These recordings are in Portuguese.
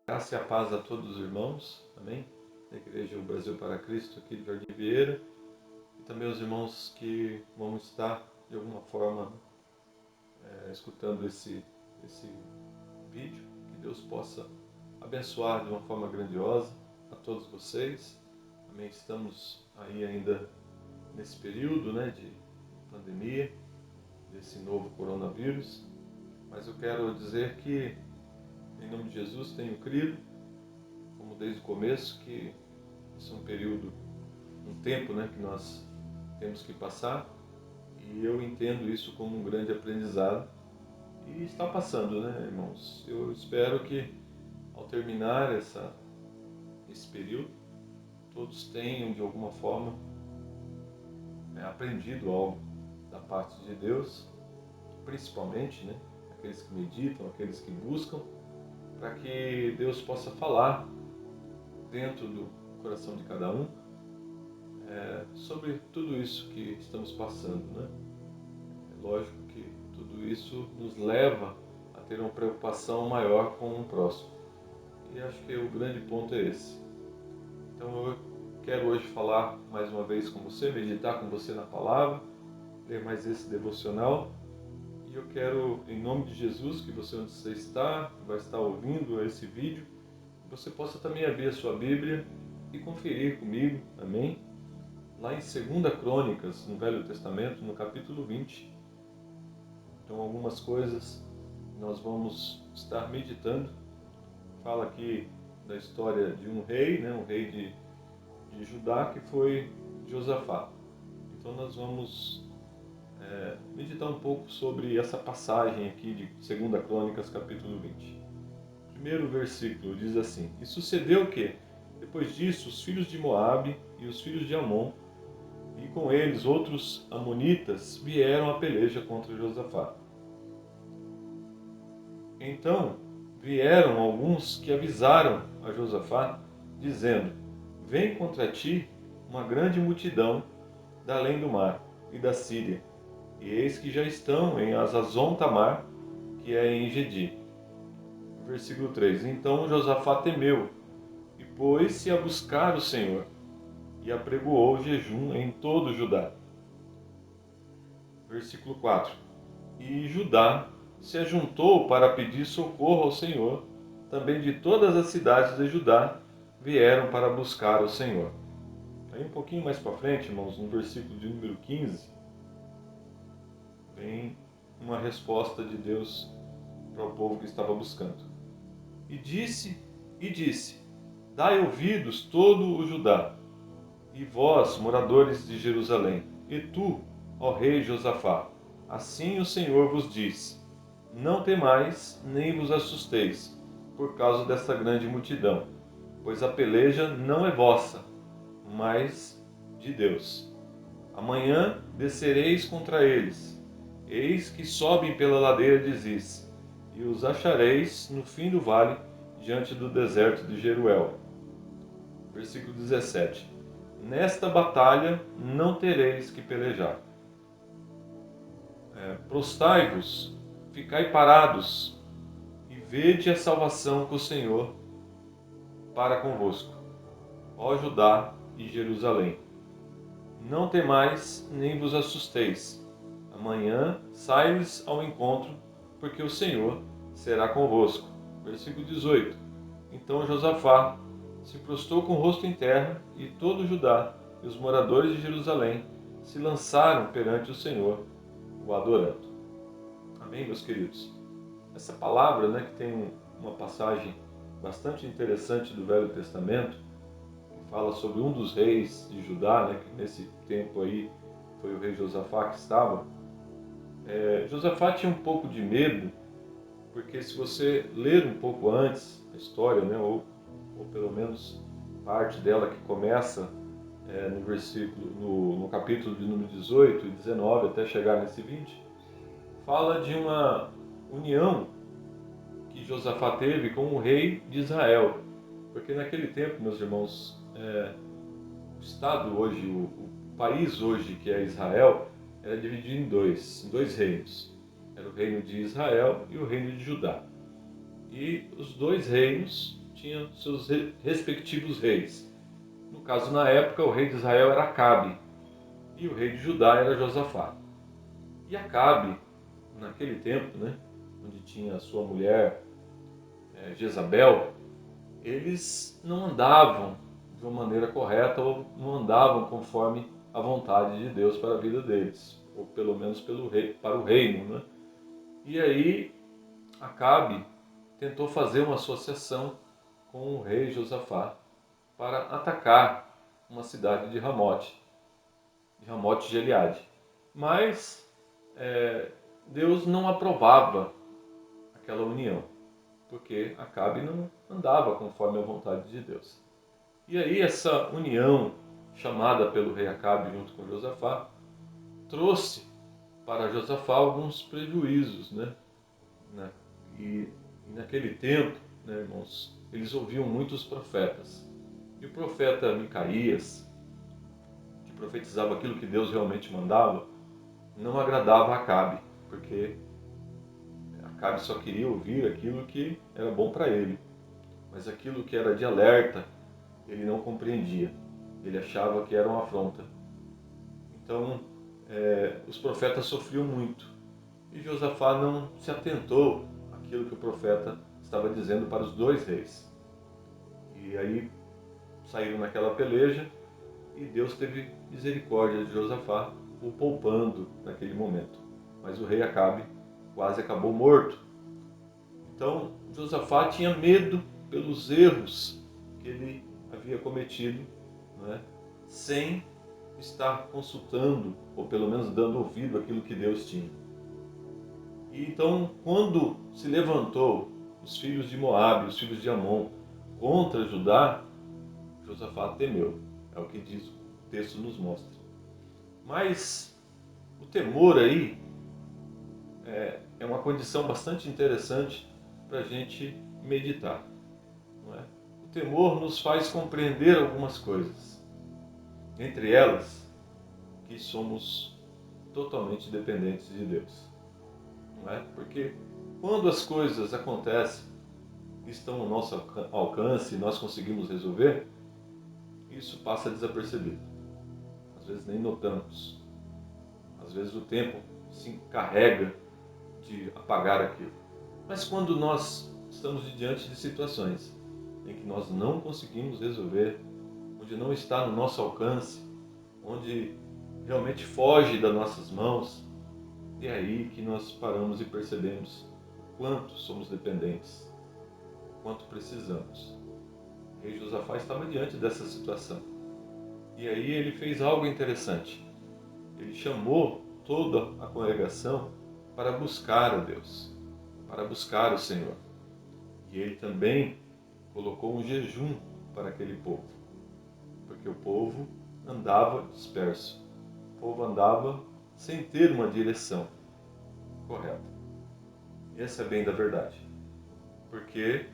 Graça e a paz a todos os irmãos, amém? Da Igreja Brasil para Cristo aqui de Jardim Vieira, e também os irmãos que vão estar de alguma forma escutando esse vídeo. Que Deus possa abençoar de uma forma grandiosa a todos vocês, amém? Estamos aí ainda nesse período, de pandemia, desse novo coronavírus, mas eu quero dizer que em nome de Jesus tenho crido, como desde o começo, que isso é um período, um tempo que nós temos que passar, e eu entendo isso como um grande aprendizado, e está passando, irmãos? Eu espero que ao terminar esse período, todos tenham de alguma forma aprendido algo da parte de Deus, principalmente, aqueles que meditam, aqueles que buscam, para que Deus possa falar dentro do coração de cada um sobre tudo isso que estamos passando, É lógico que tudo isso nos leva a ter uma preocupação maior com o próximo. E acho que o grande ponto é esse. Então eu quero hoje falar mais uma vez com você, meditar com você na palavra, ler mais esse devocional. E eu quero, em nome de Jesus, que você onde você está, vai estar ouvindo esse vídeo, você possa também abrir a sua Bíblia e conferir comigo, amém? Lá em 2 Crônicas, no Velho Testamento, no capítulo 20. Então, algumas coisas nós vamos estar meditando. Fala aqui da história de um rei, um rei de Judá, que foi Josafá. Então, nós vamos meditar um pouco sobre essa passagem aqui de 2 Crônicas, capítulo 20. Primeiro versículo diz assim: E sucedeu que, depois disso, os filhos de Moabe e os filhos de Amon, e com eles outros amonitas, vieram a peleja contra Josafá. Então vieram alguns que avisaram a Josafá, dizendo: Vem contra ti uma grande multidão da além do mar e da Síria, e eis que já estão em Hazazon Tamar, que é em Engedi. Versículo 3: Então Josafá temeu, e pôs-se a buscar o Senhor, e apregoou jejum em todo Judá. Versículo 4: E Judá se ajuntou para pedir socorro ao Senhor. Também de todas as cidades de Judá vieram para buscar o Senhor. Aí um pouquinho mais para frente, irmãos, no versículo de número 15, vem uma resposta de Deus para o povo que estava buscando. E disse, Dai ouvidos todo o Judá, e vós, moradores de Jerusalém, e tu, ó rei Josafá, assim o Senhor vos diz: Não temais, nem vos assusteis, por causa desta grande multidão, pois a peleja não é vossa, mas de Deus. Amanhã descereis contra eles, eis que sobem pela ladeira de Ziz, e os achareis no fim do vale, diante do deserto de Jeruel. Versículo 17. Nesta batalha não tereis que pelejar. Prostai-vos, ficai parados, e vede a salvação que o Senhor para convosco, ó Judá e Jerusalém. Não temais, nem vos assusteis. Amanhã sai-lhes ao encontro, porque o Senhor será convosco. Versículo 18. Então Josafá se prostrou com o rosto em terra, e todo Judá e os moradores de Jerusalém se lançaram perante o Senhor, o adorando. Amém, meus queridos? Essa palavra, que tem uma passagem bastante interessante do Velho Testamento, que fala sobre um dos reis de Judá, que nesse tempo aí foi o rei Josafá que estava. Josafá tinha um pouco de medo, porque se você ler um pouco antes a história, ou pelo menos parte dela que começa no versículo, no capítulo de número 18 e 19 até chegar nesse 20, fala de uma união que Josafá teve com o rei de Israel. Porque naquele tempo, meus irmãos, o Estado hoje, o país hoje que é Israel, era dividido em dois reinos. Era o reino de Israel e o reino de Judá. E os dois reinos tinha seus respectivos reis. No caso, na época, o rei de Israel era Acabe e o rei de Judá era Josafá. E Acabe, naquele tempo, né, onde tinha a sua mulher Jezabel, eles não andavam de uma maneira correta ou não andavam conforme a vontade de Deus para a vida deles, ou pelo menos para o reino, né? E aí Acabe tentou fazer uma associação com o rei Josafá para atacar uma cidade de Ramote de Gileade. Mas Deus não aprovava aquela união, porque Acabe não andava conforme a vontade de Deus. E aí essa união, chamada pelo rei Acabe junto com Josafá, trouxe para Josafá alguns prejuízos, né? E naquele tempo, né, irmãos, eles ouviam muitos profetas. E o profeta Micaías, que profetizava aquilo que Deus realmente mandava, não agradava a Acabe, porque Acabe só queria ouvir aquilo que era bom para ele. Mas aquilo que era de alerta, ele não compreendia. Ele achava que era uma afronta. Então, os profetas sofriam muito. E Josafá não se atentou àquilo que o profeta estava dizendo para os dois reis. E aí saíram naquela peleja e Deus teve misericórdia de Josafá, o poupando naquele momento. Mas o rei Acabe quase acabou morto. Então, Josafá tinha medo pelos erros que ele havia cometido, né, sem estar consultando, ou pelo menos dando ouvido àquilo que Deus tinha. E então, quando se levantou os filhos de Moabe, os filhos de Amon, contra Judá, Josafá temeu. É o que diz o texto nos mostra. Mas o temor aí é uma condição bastante interessante para a gente meditar. Não é? O temor nos faz compreender algumas coisas. Entre elas, que somos totalmente dependentes de Deus. Não é? Porque quando as coisas acontecem, estão ao nosso alcance e nós conseguimos resolver, isso passa desapercebido. Às vezes nem notamos. Às vezes o tempo se encarrega de apagar aquilo. Mas quando nós estamos diante de situações em que nós não conseguimos resolver, onde não está no nosso alcance, onde realmente foge das nossas mãos, é aí que nós paramos e percebemos o quanto somos dependentes, o quanto precisamos. O rei Josafá estava diante dessa situação. E aí ele fez algo interessante. Ele chamou toda a congregação para buscar a Deus, para buscar o Senhor. E ele também colocou um jejum para aquele povo, porque o povo andava disperso, o povo andava sem ter uma direção correta. Essa é bem da verdade, porque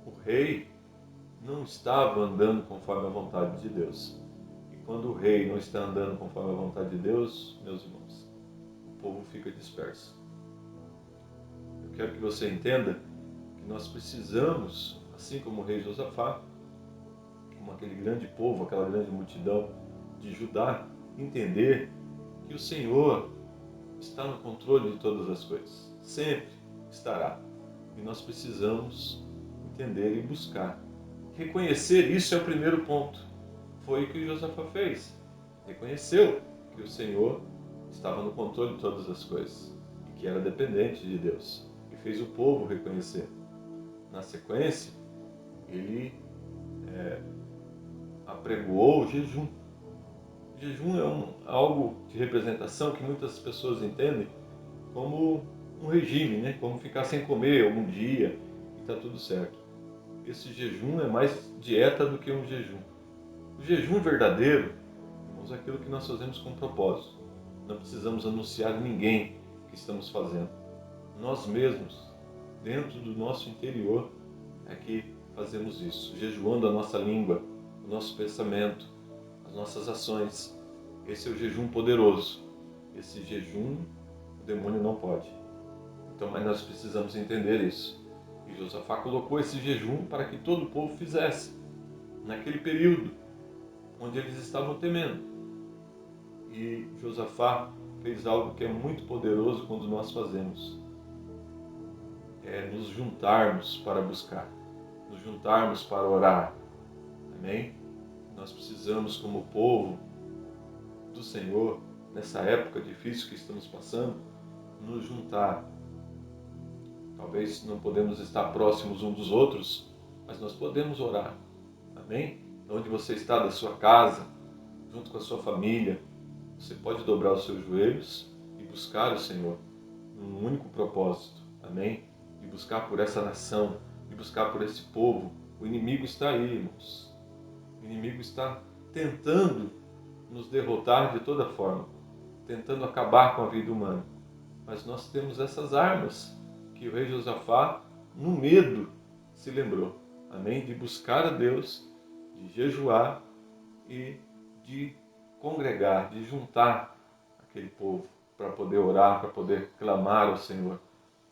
o rei não estava andando conforme a vontade de Deus. E quando o rei não está andando conforme a vontade de Deus, meus irmãos, o povo fica disperso. Eu quero que você entenda que nós precisamos, assim como o rei Josafá, como aquele grande povo, aquela grande multidão de Judá, entender que o Senhor está no controle de todas as coisas. Sempre estará. E nós precisamos entender e buscar. Reconhecer isso é o primeiro ponto. Foi o que Josafá fez. Reconheceu que o Senhor estava no controle de todas as coisas e que era dependente de Deus. E fez o povo reconhecer. Na sequência, ele apregoou o jejum. O jejum é algo de representação que muitas pessoas entendem como um regime, né? Como ficar sem comer algum dia e está tudo certo. Esse jejum é mais dieta do que um jejum. O jejum verdadeiro, irmãos, é aquilo que nós fazemos com propósito. Não precisamos anunciar a ninguém o que estamos fazendo. Nós mesmos, dentro do nosso interior, é que fazemos isso, jejuando a nossa língua, o nosso pensamento, as nossas ações. Esse é o jejum poderoso. Esse jejum o demônio não pode. Então, mas nós precisamos entender isso. E Josafá colocou esse jejum para que todo o povo fizesse, naquele período onde eles estavam temendo. E Josafá fez algo que é muito poderoso quando nós fazemos. É nos juntarmos para buscar, nos juntarmos para orar. Amém? Nós precisamos, como povo do Senhor, nessa época difícil que estamos passando, nos juntar. Talvez não podemos estar próximos uns dos outros, mas nós podemos orar. Amém? Onde você está, da sua casa, junto com a sua família, você pode dobrar os seus joelhos e buscar o Senhor num único propósito. Amém? De buscar por essa nação, de buscar por esse povo. O inimigo está aí, irmãos. O inimigo está tentando nos derrotar de toda forma, tentando acabar com a vida humana. Mas nós temos essas armas que o rei Josafá, no medo, se lembrou. Amém? De buscar a Deus, de jejuar e de congregar, de juntar aquele povo para poder orar, para poder clamar ao Senhor.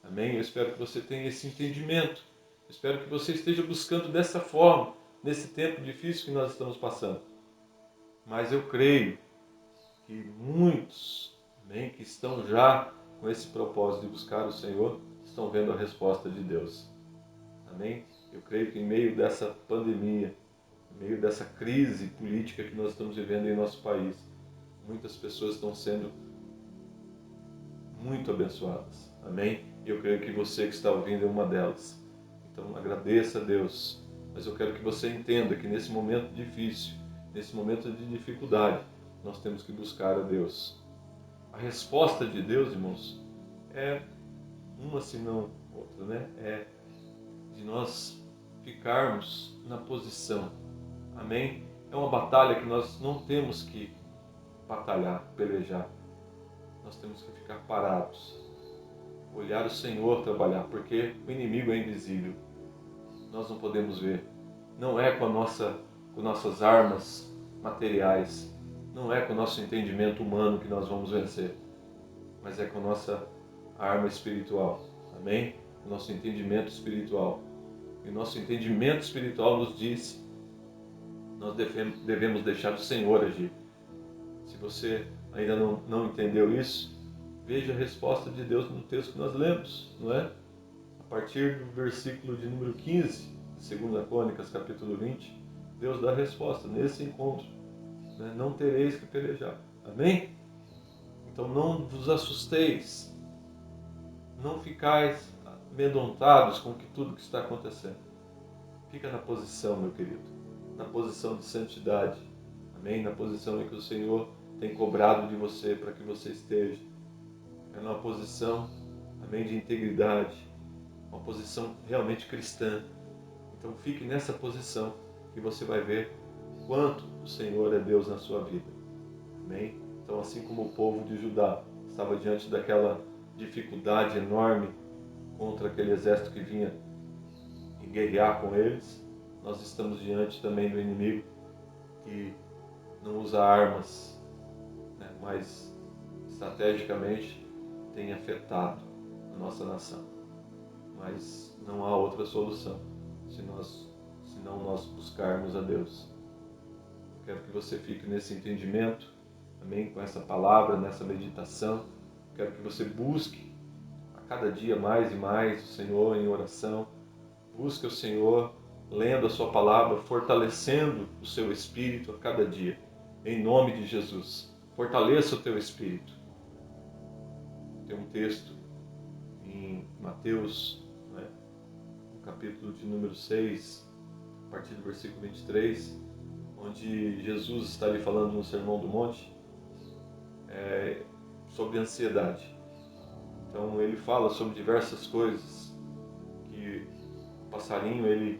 Amém? Eu espero que você tenha esse entendimento. Eu espero que você esteja buscando dessa forma, nesse tempo difícil que nós estamos passando. Mas eu creio que muitos, amém, que estão já com esse propósito de buscar o Senhor, estão vendo a resposta de Deus. Amém? Eu creio que em meio dessa pandemia, em meio dessa crise política que nós estamos vivendo em nosso país, muitas pessoas estão sendo muito abençoadas. Amém? E eu creio que você que está ouvindo é uma delas. Então agradeça a Deus. Mas eu quero que você entenda que nesse momento difícil, nesse momento de dificuldade, nós temos que buscar a Deus. A resposta de Deus, irmãos, é uma senão outra, né? É de nós ficarmos na posição. Amém? É uma batalha que nós não temos que batalhar, pelejar. Nós temos que ficar parados, olhar o Senhor trabalhar, porque o inimigo é invisível. Nós não podemos ver. Não é com nossas armas materiais, não é com o nosso entendimento humano que nós vamos vencer, mas é com a nossa arma espiritual. Amém? O nosso entendimento espiritual. E o nosso entendimento espiritual nos diz, nós devemos deixar o Senhor agir. Se você ainda não entendeu isso, veja a resposta de Deus no texto que nós lemos, não é? A partir do versículo de número 15, de 2 Crônicas, capítulo 20, Deus dá a resposta nesse encontro. Né? Não tereis que pelejar. Amém? Então não vos assusteis. Não ficais amedrontados com tudo que está acontecendo. Fica na posição, meu querido. Na posição de santidade. Amém? Na posição em que o Senhor tem cobrado de você para que você esteja. É numa posição, amém, de integridade. Uma posição realmente cristã. Então fique nessa posição que você vai ver quanto o Senhor é Deus na sua vida. Amém? Então assim como o povo de Judá estava diante daquela dificuldade enorme contra aquele exército que vinha guerrear com eles, nós estamos diante também do inimigo que não usa armas, né, mas estrategicamente tem afetado a nossa nação. Mas não há outra solução se não nós buscarmos a Deus. Eu quero que você fique nesse entendimento, amém, com essa palavra, nessa meditação. Eu quero que você busque a cada dia mais e mais o Senhor em oração. Busque o Senhor lendo a sua palavra, fortalecendo o seu espírito a cada dia. Em nome de Jesus. Fortaleça o teu espírito. Tem um texto em Mateus, né, no capítulo de número 6, a partir do versículo 23, onde Jesus está ali falando no Sermão do Monte sobre ansiedade. Então ele fala sobre diversas coisas, que o passarinho ele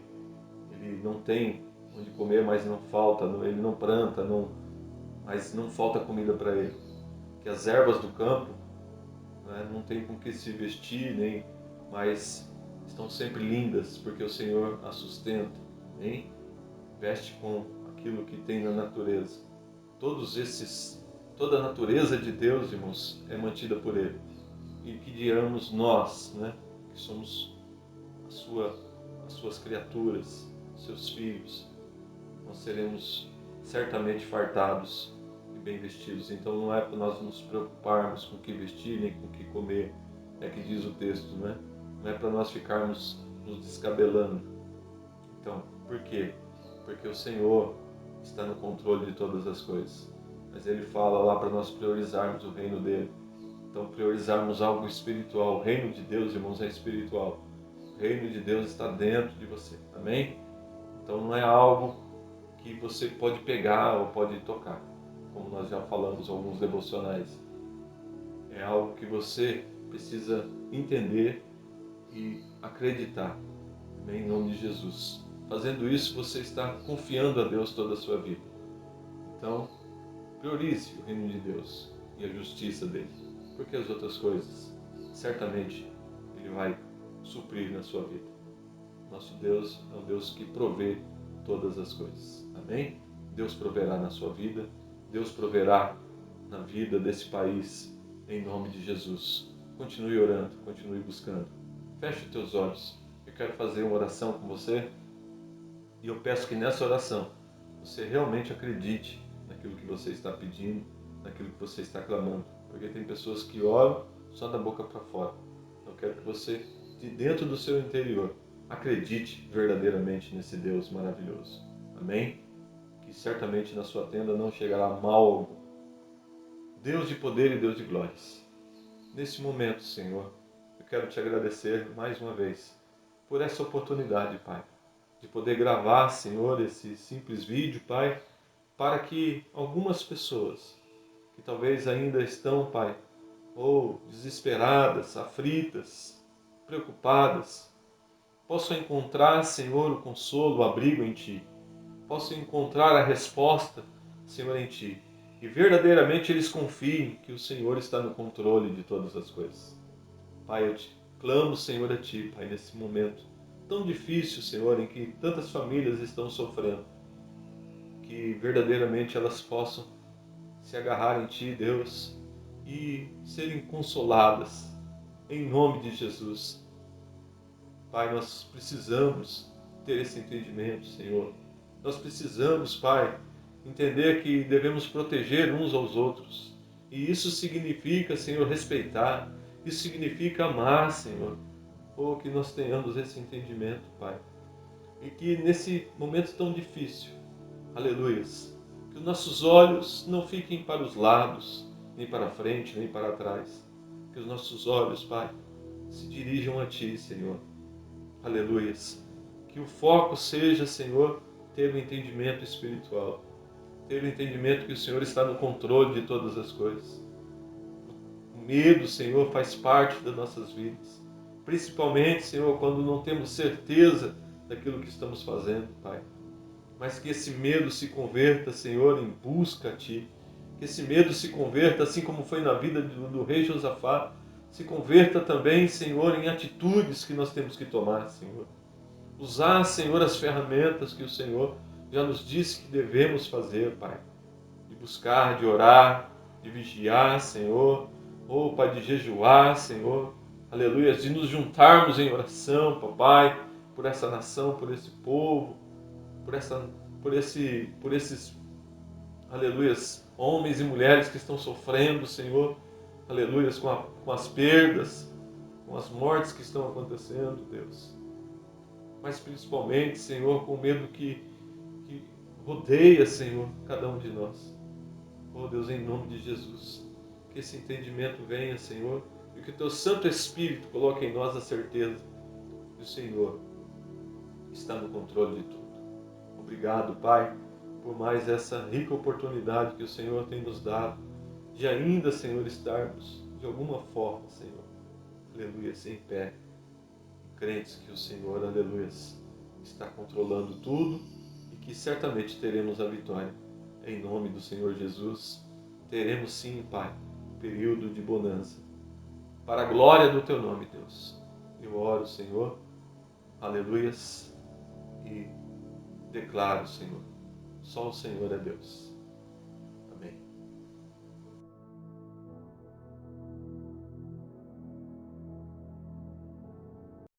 não tem onde comer, mas não falta, ele não planta, mas não falta comida para ele. Que as ervas do campo, né, não tem com que se vestir, mas estão sempre lindas, porque o Senhor as sustenta, hein? Veste com aquilo que tem na natureza. Toda a natureza de Deus, irmãos, é mantida por Ele. E que diramos nós, né, que somos as suas criaturas, seus filhos. Nós seremos certamente fartados e bem vestidos. Então não é para nós nos preocuparmos com o que vestir, nem com o que comer, é que diz o texto, né? Não é para nós ficarmos nos descabelando. Então, por quê? Porque o Senhor está no controle de todas as coisas. Mas Ele fala lá para nós priorizarmos o reino dEle. Então, priorizarmos algo espiritual. O reino de Deus, irmãos, é espiritual. O reino de Deus está dentro de você. Amém? Então, não é algo que você pode pegar ou pode tocar, como nós já falamos em alguns devocionais. É algo que você precisa entender e acreditar. Amém? Em nome de Jesus. Fazendo isso, você está confiando a Deus toda a sua vida. Então, priorize o reino de Deus e a justiça dele, porque as outras coisas, certamente, Ele vai suprir na sua vida. Nosso Deus é um Deus que provê todas as coisas. Amém? Deus proverá na sua vida, Deus proverá na vida desse país, em nome de Jesus. Continue orando, continue buscando. Feche os teus olhos. Eu quero fazer uma oração com você e eu peço que nessa oração você realmente acredite naquilo que você está pedindo, naquilo que você está clamando. Porque tem pessoas que oram só da boca para fora. Eu quero que você, de dentro do seu interior, acredite verdadeiramente nesse Deus maravilhoso. Amém? Que certamente na sua tenda não chegará mal algum. Deus de poder e Deus de glórias. Nesse momento, Senhor, eu quero te agradecer mais uma vez por essa oportunidade, Pai, de poder gravar, Senhor, esse simples vídeo, Pai, para que algumas pessoas que talvez ainda estão, Pai, ou desesperadas, aflitas, preocupadas, possam encontrar, Senhor, o consolo, o abrigo em Ti. Possam encontrar a resposta, Senhor, em Ti. E verdadeiramente eles confiem que o Senhor está no controle de todas as coisas. Pai, eu te clamo, Senhor, a Ti, Pai, nesse momento tão difícil, Senhor, em que tantas famílias estão sofrendo. Que verdadeiramente elas possam se agarrar em Ti, Deus, e serem consoladas, em nome de Jesus. Pai, nós precisamos ter esse entendimento, Senhor. Nós precisamos, Pai, entender que devemos proteger uns aos outros. E isso significa, Senhor, respeitar. Isso significa amar, Senhor. Oh, que nós tenhamos esse entendimento, Pai. E que nesse momento tão difícil, aleluias, que os nossos olhos não fiquem para os lados, nem para frente, nem para trás. Que os nossos olhos, Pai, se dirijam a Ti, Senhor. Aleluias. Que o foco seja, Senhor, ter o entendimento espiritual. Ter o entendimento que o Senhor está no controle de todas as coisas. O medo, Senhor, faz parte das nossas vidas. Principalmente, Senhor, quando não temos certeza daquilo que estamos fazendo, Pai. Mas que esse medo se converta, Senhor, em busca a Ti. Que esse medo se converta, assim como foi na vida do rei Josafá, se converta também, Senhor, em atitudes que nós temos que tomar, Senhor. Usar, Senhor, as ferramentas que o Senhor já nos disse que devemos fazer, Pai. De buscar, de orar, de vigiar, Senhor. Oh, Pai, de jejuar, Senhor. Aleluia. De nos juntarmos em oração, Papai, por essa nação, por esse povo, por esses, aleluias, homens e mulheres que estão sofrendo, Senhor. Aleluias, com as perdas, com as mortes que estão acontecendo, Deus. Mas principalmente, Senhor, com o medo que rodeia, Senhor, cada um de nós. Oh Deus, em nome de Jesus, que esse entendimento venha, Senhor, e que o Teu Santo Espírito coloque em nós a certeza que o Senhor está no controle de tudo. Obrigado, Pai, por mais essa rica oportunidade que o Senhor tem nos dado de ainda, Senhor, estarmos de alguma forma, Senhor, aleluia, em pé, crentes que o Senhor, aleluia, está controlando tudo e que certamente teremos a vitória. Em nome do Senhor Jesus, teremos sim, Pai, um período de bonança. Para a glória do Teu nome, Deus. Eu oro, Senhor, aleluias, e declaro, Senhor, só o Senhor é Deus.